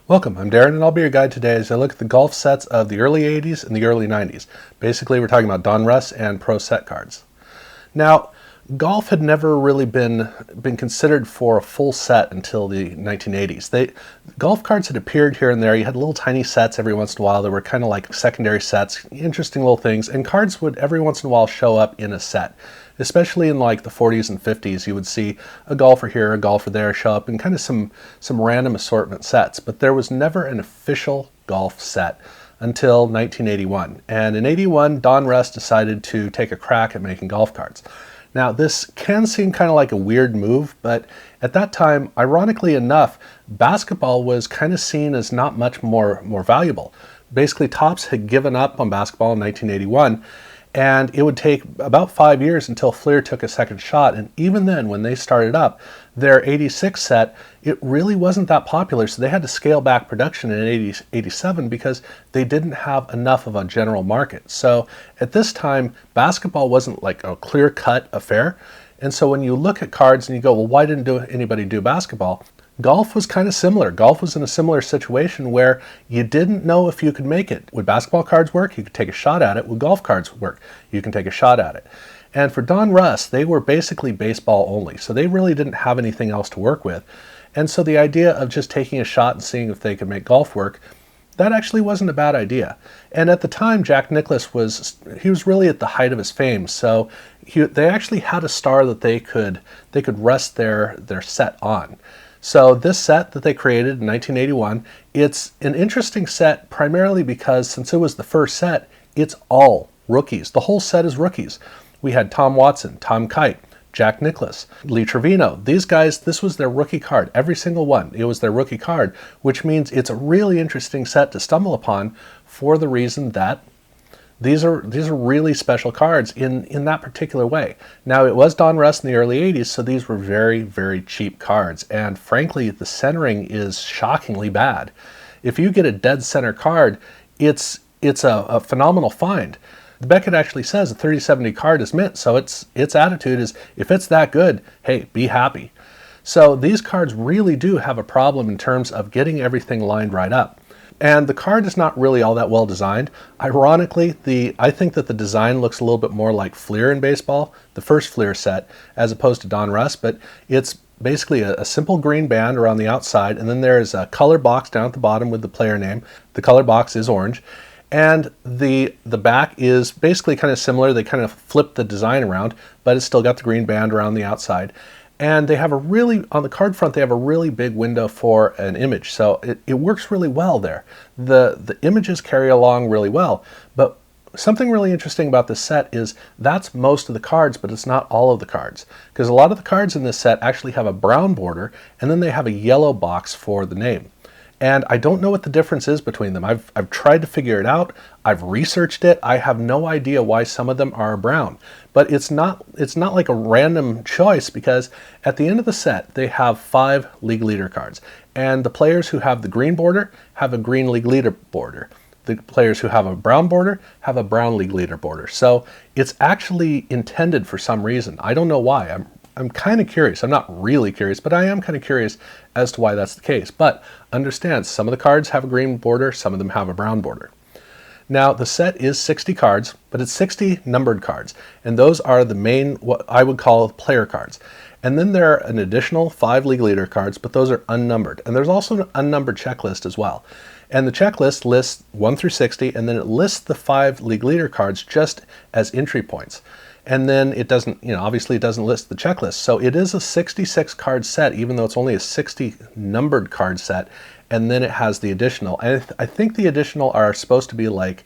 Welcome, I'm Darren and I'll be your guide today as I look at the golf sets of the early 80s and the early 90s. Basically, we're talking about Donruss and Pro Set cards. Now, golf had never really been considered for a full set until the 1980s. Golf cards had appeared here and there. You had little tiny sets every once in a while that were kind of like secondary sets, interesting little things, and cards would every once in a while show up in a set. Especially in like the 40s and 50s, you would see a golfer here, a golfer there show up in kind of some random assortment sets, but there was never an official golf set until 1981. And in 81, Donruss decided to take a crack at making golf cards. Now, this can seem kind of like a weird move, but at that time, ironically enough, basketball was kind of seen as not much more valuable. Basically, Topps had given up on basketball in 1981, and it would take about 5 years until Fleer took a second shot. And even then, when they started up, their 86 set, it really wasn't that popular. So they had to scale back production in 87 because they didn't have enough of a general market. So at this time, basketball wasn't like a clear-cut affair. And so when you look at cards and you go, well, why didn't anybody do basketball? Golf was kind of similar. Golf was in a similar situation where you didn't know if you could make it. Would basketball cards work? You could take a shot at it. Would golf cards work? You can take a shot at it. And for Donruss, they were basically baseball only, so they really didn't have anything else to work with. And so the idea of just taking a shot and seeing if they could make golf work, that actually wasn't a bad idea. And at the time, Jack Nicklaus was really at the height of his fame, so they actually had a star that they could rest their set on. So this set that they created in 1981, it's an interesting set primarily because since it was the first set, it's all rookies. The whole set is rookies. We had Tom Watson, Tom Kite, Jack Nicklaus, Lee Trevino. These guys, this was their rookie card, every single one. It was their rookie card, which means it's a really interesting set to stumble upon for the reason that these are really special cards in that particular way. Now, it was Donruss in the early 80s, so these were very, very cheap cards. And frankly, the centering is shockingly bad. If you get a dead center card, it's a phenomenal find. Beckett actually says a 3070 card is mint, so its attitude is, if it's that good, hey, be happy. So these cards really do have a problem in terms of getting everything lined right up. And the card is not really all that well designed. Ironically, I think that the design looks a little bit more like Fleer in baseball, the first Fleer set, as opposed to Donruss, but it's basically a simple green band around the outside, and then there's a color box down at the bottom with the player name. The color box is orange. And the back is basically kind of similar. They kind of flip the design around, but it's still got the green band around the outside. And they have on the card front, they have a really big window for an image. So it works really well there. The images carry along really well. But something really interesting about this set is that's most of the cards, but it's not all of the cards. Because a lot of the cards in this set actually have a brown border, and then they have a yellow box for the name. And I don't know what the difference is between them. I've tried to figure it out. I've researched it. I have no idea why some of them are brown. But it's not like a random choice, because at the end of the set, they have 5 league leader cards. And the players who have the green border have a green league leader border. The players who have a brown border have a brown league leader border. So it's actually intended for some reason. I don't know why. I'm kind of curious. I'm not really curious, but I am kind of curious as to why that's the case. But understand, some of the cards have a green border, some of them have a brown border. Now, the set is 60 cards, but it's 60 numbered cards. And those are the main, what I would call player cards. And then there are an additional 5 league leader cards, but those are unnumbered. And there's also an unnumbered checklist as well. And the checklist lists 1 through 60, and then it lists the 5 league leader cards just as entry points. And then it doesn't, obviously it doesn't list the checklist. So it is a 66 card set, even though it's only a 60 numbered card set. And then it has the additional. And I think the additional are supposed to be like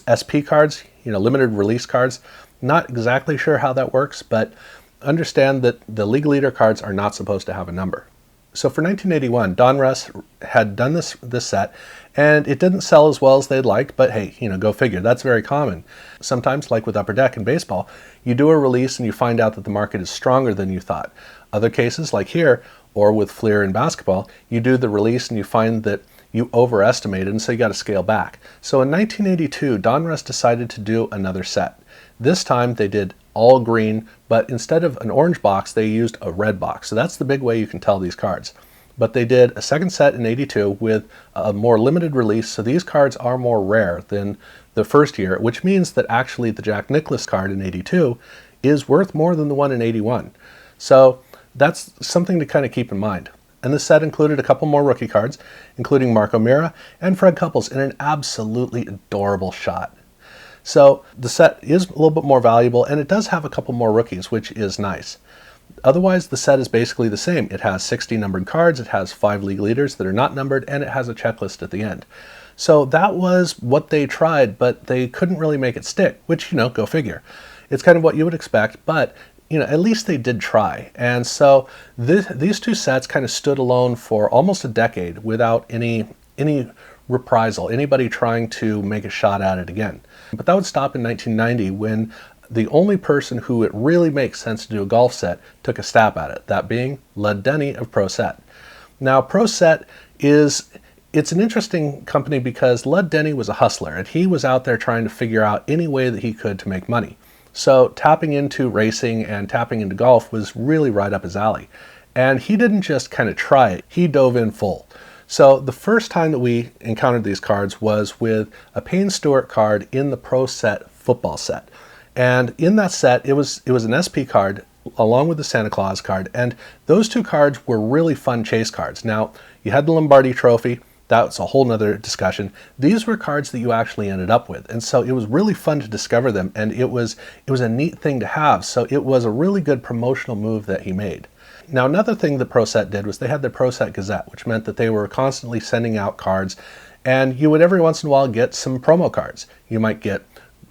SP cards, limited release cards. Not exactly sure how that works, but understand that the league leader cards are not supposed to have a number. So for 1981, Donruss had done this set, and it didn't sell as well as they'd like, but hey, go figure. That's very common. Sometimes, like with Upper Deck in baseball, you do a release and you find out that the market is stronger than you thought. Other cases, like here, or with Fleer in basketball, you do the release and you find that you overestimated, and so you got to scale back. So in 1982, Donruss decided to do another set. This time they did all green, but instead of an orange box, they used a red box. So that's the big way you can tell these cards. but they did a second set in 82 with a more limited release, so these cards are more rare than the first year, which means that actually the Jack Nicklaus card in 82 is worth more than the one in 81. So that's something to kind of keep in mind. And this set included a couple more rookie cards, including Marco Mira and Fred Couples in an absolutely adorable shot. So the set is a little bit more valuable, and it does have a couple more rookies, which is nice. Otherwise, the set is basically the same. It has 60 numbered cards, it has 5 league leaders that are not numbered, and it has a checklist at the end. So that was what they tried, but they couldn't really make it stick, which, go figure. It's kind of what you would expect, but at least they did try. And so these two sets kind of stood alone for almost a decade without any reprisal, anybody trying to make a shot at it again. But that would stop in 1990 when the only person who it really makes sense to do a golf set took a stab at it, that being Lud Denny of Pro Set. Now, Pro Set it's an interesting company because Lud Denny was a hustler, and he was out there trying to figure out any way that he could to make money. So tapping into racing and tapping into golf was really right up his alley. And he didn't just kind of try it, he dove in full. So the first time that we encountered these cards was with a Payne Stewart card in the Pro Set football set. And in that set, it was an SP card along with the Santa Claus card, and those two cards were really fun chase cards. Now, you had the Lombardi Trophy. That's a whole nother discussion. These were cards that you actually ended up with, and so it was really fun to discover them, and it was a neat thing to have. So it was a really good promotional move that he made. Now, another thing that Pro Set did was they had their Pro Set Gazette, which meant that they were constantly sending out cards, and you would every once in a while get some promo cards. You might get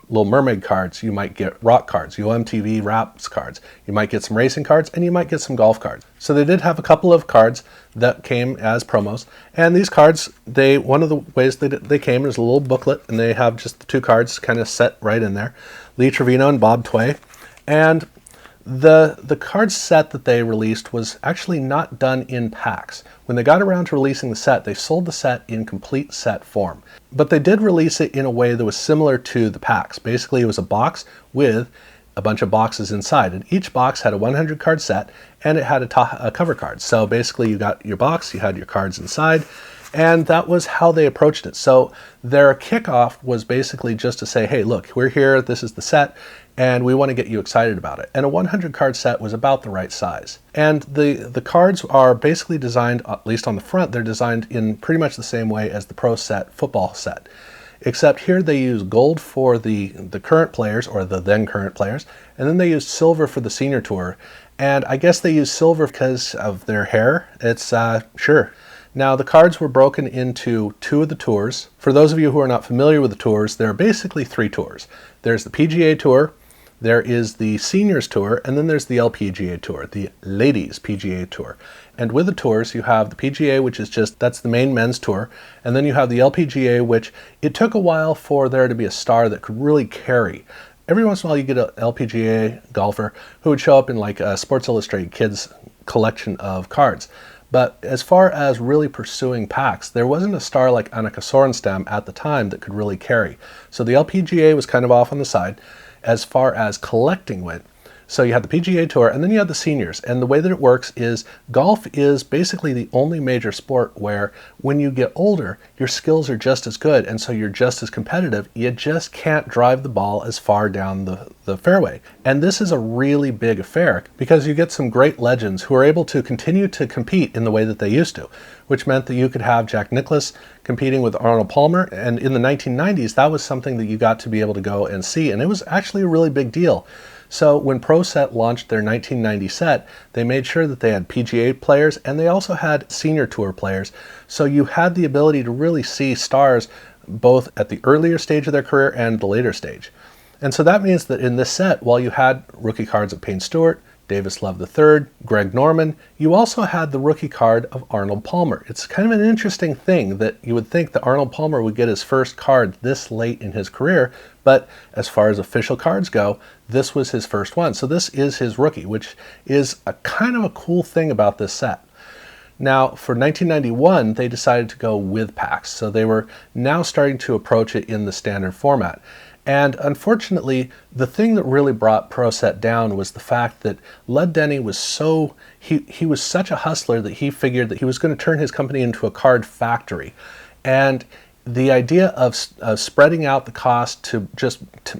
Little Mermaid cards, you might get rock cards, MTV Raps cards, you might get some racing cards, and you might get some golf cards. So they did have a couple of cards that came as promos, and these cards, one of the ways they came is a little booklet, and they have just the two cards kind of set right in there, Lee Trevino and Bob Tway. And the card set that they released was actually not done in packs. When they got around to releasing the set, they sold the set in complete set form. But they did release it in a way that was similar to the packs. Basically, it was a box with a bunch of boxes inside, and each box had a 100 card set, and it had a cover card. So basically, you got your box, you had your cards inside, and that was how they approached it. So their kickoff was basically just to say, hey, look, we're here, this is the set, and we want to get you excited about it. And a 100 card set was about the right size. And the cards are basically designed, at least on the front, they're designed in pretty much the same way as the Pro Set football set. Except here they use gold for the current players, or the then current players, and then they use silver for the senior tour. And I guess they use silver because of their hair. It's, sure. Now, the cards were broken into two of the tours. For those of you who are not familiar with the tours, there are basically three tours. There's the PGA Tour, there is the Seniors Tour, and then there's the LPGA Tour, the Ladies PGA Tour. And with the tours, you have the PGA, which is that's the main men's tour, and then you have the LPGA, which it took a while for there to be a star that could really carry. Every once in a while you get an LPGA golfer who would show up in like a Sports Illustrated Kids collection of cards. But as far as really pursuing packs, there wasn't a star like Annika Sorenstam at the time that could really carry. So the LPGA was kind of off on the side as far as collecting went. So you had the PGA Tour, and then you had the seniors. And the way that it works is golf is basically the only major sport where when you get older, your skills are just as good, and so you're just as competitive. You just can't drive the ball as far down the fairway. And this is a really big affair because you get some great legends who are able to continue to compete in the way that they used to, which meant that you could have Jack Nicklaus competing with Arnold Palmer. And in the 1990s, that was something that you got to be able to go and see, and it was actually a really big deal. So when Pro Set launched their 1990 set, they made sure that they had PGA players and they also had Senior Tour players. So you had the ability to really see stars both at the earlier stage of their career and the later stage. And so that means that in this set, while you had rookie cards of Payne Stewart, Davis Love III, Greg Norman, you also had the rookie card of Arnold Palmer. It's kind of an interesting thing that you would think that Arnold Palmer would get his first card this late in his career, but as far as official cards go, this was his first one. So this is his rookie, which is a kind of a cool thing about this set. Now, for 1991, they decided to go with packs. So they were now starting to approach it in the standard format. And unfortunately, the thing that really brought Pro Set down was the fact that Lud Denny was he was such a hustler that he figured that he was going to turn his company into a card factory. And the idea of spreading out the cost to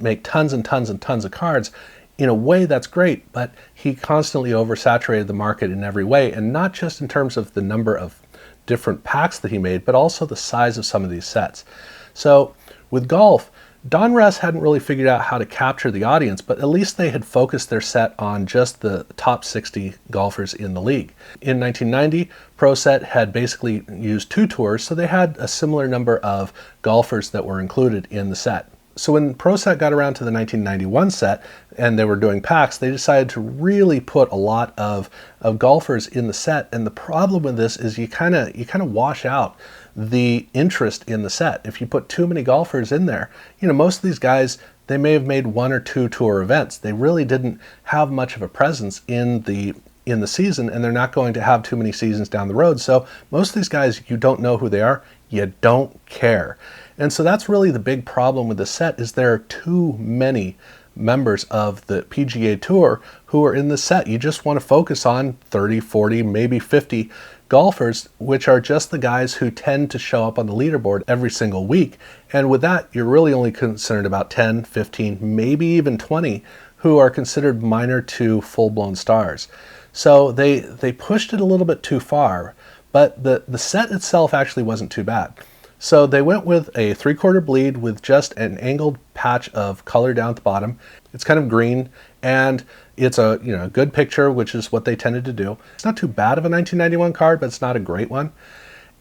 make tons and tons and tons of cards, in a way that's great, but he constantly oversaturated the market in every way, and not just in terms of the number of different packs that he made, but also the size of some of these sets. So with golf, Donruss hadn't really figured out how to capture the audience, but at least they had focused their set on just the top 60 golfers in the league. In 1990, Pro Set had basically used 2 tours, so they had a similar number of golfers that were included in the set. So when Pro Set got around to the 1991 set and they were doing packs, they decided to really put a lot of golfers in the set. And the problem with this is you kind of wash out the interest in the set. If you put too many golfers in there, most of these guys, they may have made 1 or 2 tour events. They really didn't have much of a presence in the season, and they're not going to have too many seasons down the road. So most of these guys, you don't know who they are. You don't care. And so that's really the big problem with the set, is there are too many members of the PGA Tour who are in the set. You just want to focus on 30, 40, maybe 50 golfers, which are just the guys who tend to show up on the leaderboard every single week. And with that, you're really only concerned about 10, 15, maybe even 20 who are considered minor to full-blown stars. So they pushed it a little bit too far, but the set itself actually wasn't too bad. So they went with a 3/4 bleed with just an angled patch of color down at the bottom. It's kind of green, and it's a good picture, which is what they tended to do. It's not too bad of a 1991 card, but it's not a great one.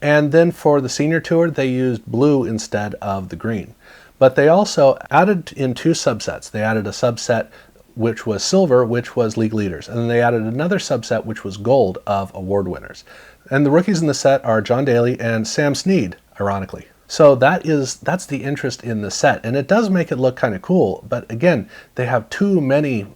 And then for the senior tour, they used blue instead of the green. But they also added in 2 subsets. They added a subset which was silver, which was league leaders. And then they added another subset which was gold, of award winners. And the rookies in the set are John Daly and Sam Snead, ironically. So that's the interest in the set, and it does make it look kind of cool, but again, they have too many,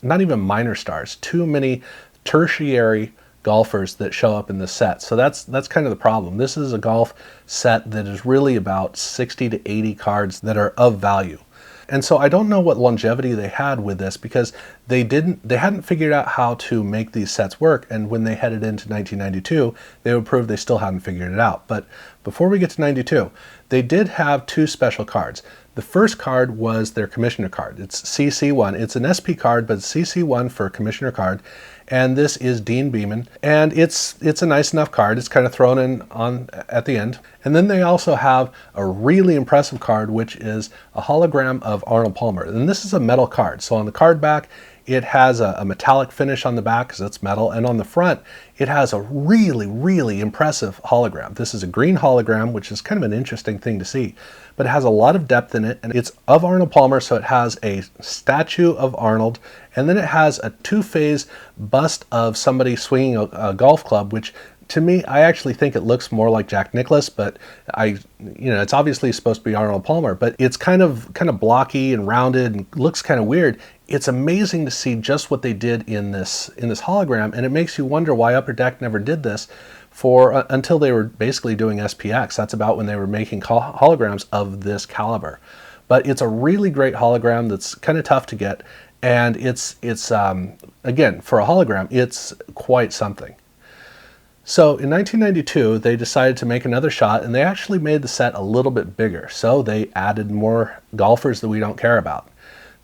not even minor stars, too many tertiary golfers that show up in the set. So that's kind of the problem. This is a golf set that is really about 60 to 80 cards that are of value. And so I don't know what longevity they had with this, because they hadn't figured out how to make these sets work, and when they headed into 1992, they would prove they still hadn't figured it out. But before we get to 92, they did have 2 special cards. The first card was their commissioner card. It's CC1. It's an SP card, but it's CC1 for commissioner card. And this is Dean Beeman, and it's a nice enough card. It's kind of thrown in on at the end. And then they also have a really impressive card, which is a hologram of Arnold Palmer. And this is a metal card. So on the card back, it has a metallic finish on the back because it's metal, and on the front, it has a really, really impressive hologram. This is a green hologram, which is kind of an interesting thing to see, but it has a lot of depth in it, and it's of Arnold Palmer, so it has a statue of Arnold, and then it has a 2-phase bust of somebody swinging a golf club, which to me, I actually think it looks more like Jack Nicklaus, but it's obviously supposed to be Arnold Palmer, but it's kind of blocky and rounded and looks kind of weird. It's amazing to see just what they did in this hologram, and it makes you wonder why Upper Deck never did this until they were basically doing SPX. That's about when they were making holograms of this caliber. But it's a really great hologram that's kind of tough to get, and it's again, for a hologram, it's quite something. So in 1992, they decided to make another shot, and they actually made the set a little bit bigger. So they added more golfers that we don't care about.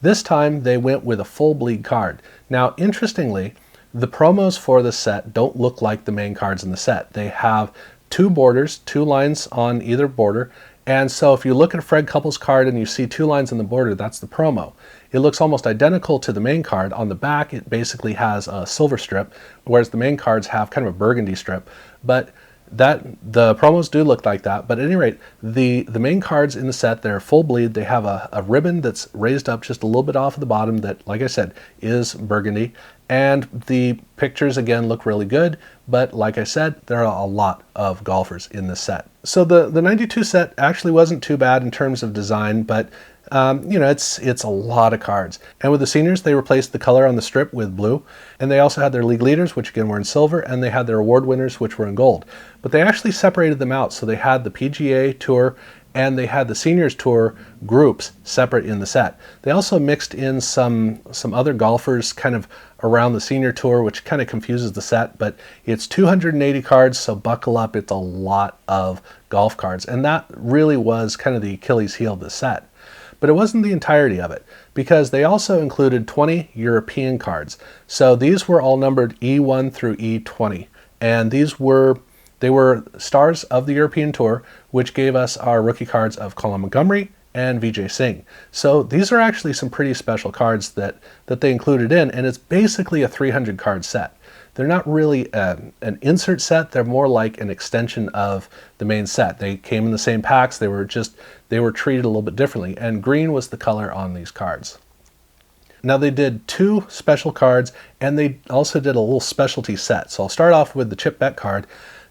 This time, they went with a full bleed card. Now, interestingly, the promos for the set don't look like the main cards in the set. They have 2 borders, 2 lines on either border. And so if you look at a Fred Couples card and you see 2 lines on the border, that's the promo. It looks almost identical to the main card. On the back, it basically has a silver strip, whereas the main cards have kind of a burgundy strip. But the promos do look like that. But at any rate, the main cards in the set, they're full bleed. They have a ribbon that's raised up just a little bit off of the bottom that, like I said, is burgundy. And the pictures, again, look really good. But like I said, there are a lot of golfers in this set. So the 92 set actually wasn't too bad in terms of design, but it's a lot of cards. And with the seniors, they replaced the color on the strip with blue. And they also had their league leaders, which again were in silver, and they had their award winners, which were in gold. But they actually separated them out. So they had the PGA Tour and they had the Seniors Tour groups separate in the set. They also mixed in some other golfers kind of around the Senior Tour, which kind of confuses the set, but it's 280 cards, so buckle up, it's a lot of golf cards. And that really was kind of the Achilles heel of the set. But it wasn't the entirety of it, because they also included 20 European cards. So these were all numbered E1 through E20, and they were stars of the European Tour, which gave us our rookie cards of Colin Montgomerie and Vijay Singh. So these are actually some pretty special cards that they included in, and it's basically a 300 card set. They're not really an insert set, they're more like an extension of the main set. They came in the same packs, they were treated a little bit differently, and green was the color on these cards. Now they did 2 special cards, and they also did a little specialty set. So I'll start off with the Chip Beck card.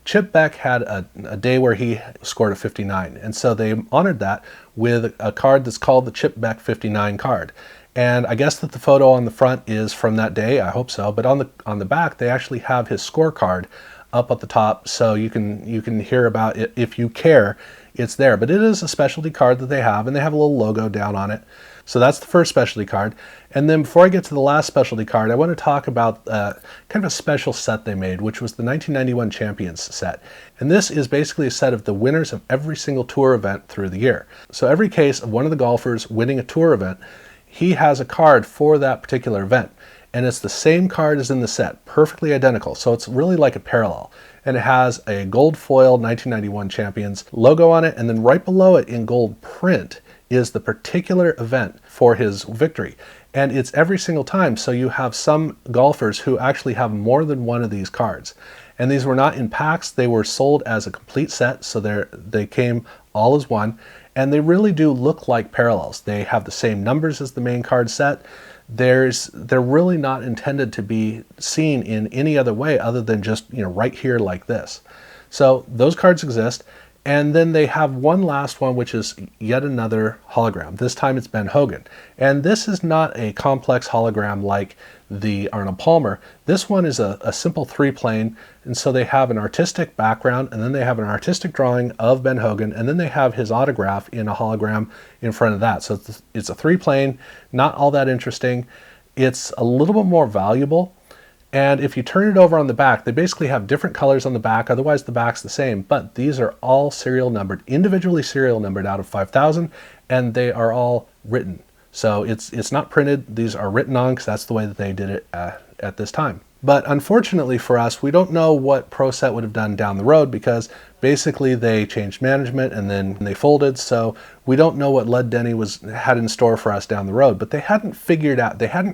Chip Beck had a day where he scored a 59, and so they honored that with a card that's called the Chip Beck 59 card. And I guess that the photo on the front is from that day, I hope so, but on the back they actually have his scorecard up at the top, so you can hear about it if you care. It's there, but it is a specialty card that they have, and they have a little logo down on it. So that's the first specialty card. And then before I get to the last specialty card, I want to talk about kind of a special set they made, which was the 1991 Champions set. And this is basically a set of the winners of every single tour event through the year. So every case of one of the golfers winning a tour event, he has a card for that particular event. And it's the same card as in the set, perfectly identical. So it's really like a parallel. And it has a gold foil 1991 Champions logo on it, and then right below it in gold print is the particular event for his victory. And it's every single time, so you have some golfers who actually have more than one of these cards. And these were not in packs, they were sold as a complete set, so they came all as one, and they really do look like parallels. They have the same numbers as the main card set. They're really not intended to be seen in any other way other than just, right here like this. So those cards exist. And then they have one last one, which is yet another hologram. This time it's Ben Hogan. And this is not a complex hologram like the Arnold Palmer. This one is a simple 3-plane. And so they have an artistic background, and then they have an artistic drawing of Ben Hogan, and then they have his autograph in a hologram in front of that. So it's a 3-plane, not all that interesting. It's a little bit more valuable. And if you turn it over on the back, they basically have different colors on the back, otherwise the back's the same, but these are all serial numbered, individually serial numbered out of 5,000, and they are all written. So it's not printed, these are written on, because that's the way that they did it at this time. But unfortunately for us, we don't know what Pro Set would have done down the road, because basically they changed management and then they folded, so we don't know what Led Denny had in store for us down the road. But they hadn't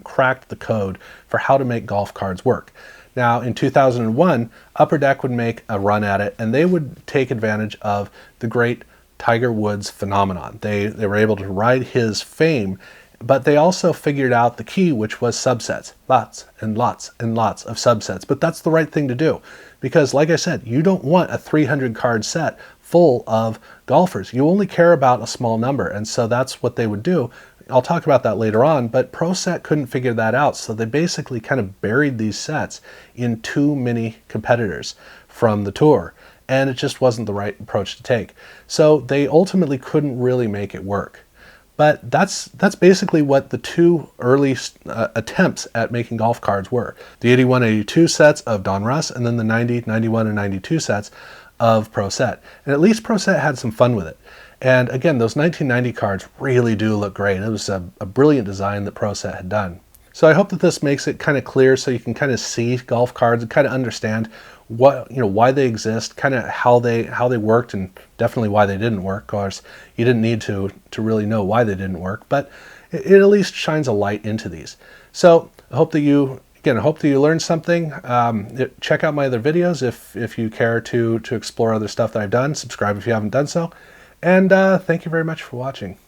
cracked the code for how to make golf cards work. Now in 2001, Upper Deck would make a run at it, and they would take advantage of the great Tiger Woods phenomenon. They were able to ride his fame, but they also figured out the key, which was subsets. Lots and lots and lots of subsets. But that's the right thing to do, because like I said, you don't want a 300 card set full of golfers. You only care about a small number, and so that's what they would do. I'll talk about that later on, but Pro Set couldn't figure that out, so they basically kind of buried these sets in too many competitors from the tour, and it just wasn't the right approach to take. So they ultimately couldn't really make it work. But that's basically what the 2 early attempts at making golf cards were. The 81-82 sets of Donruss, and then the 90, 91, and 92 sets of Pro Set. And at least Pro Set had some fun with it. And again, those 1990 cards really do look great. It was a brilliant design that Pro Set had done. So I hope that this makes it kind of clear, so you can kind of see golf cards and kind of understand why they exist, kind of how they worked, and definitely why they didn't work. Of course, you didn't need to really know why they didn't work, but it at least shines a light into these. So I hope that you learned something. Check out my other videos if you care to explore other stuff that I've done. Subscribe if you haven't done so, and thank you very much for watching.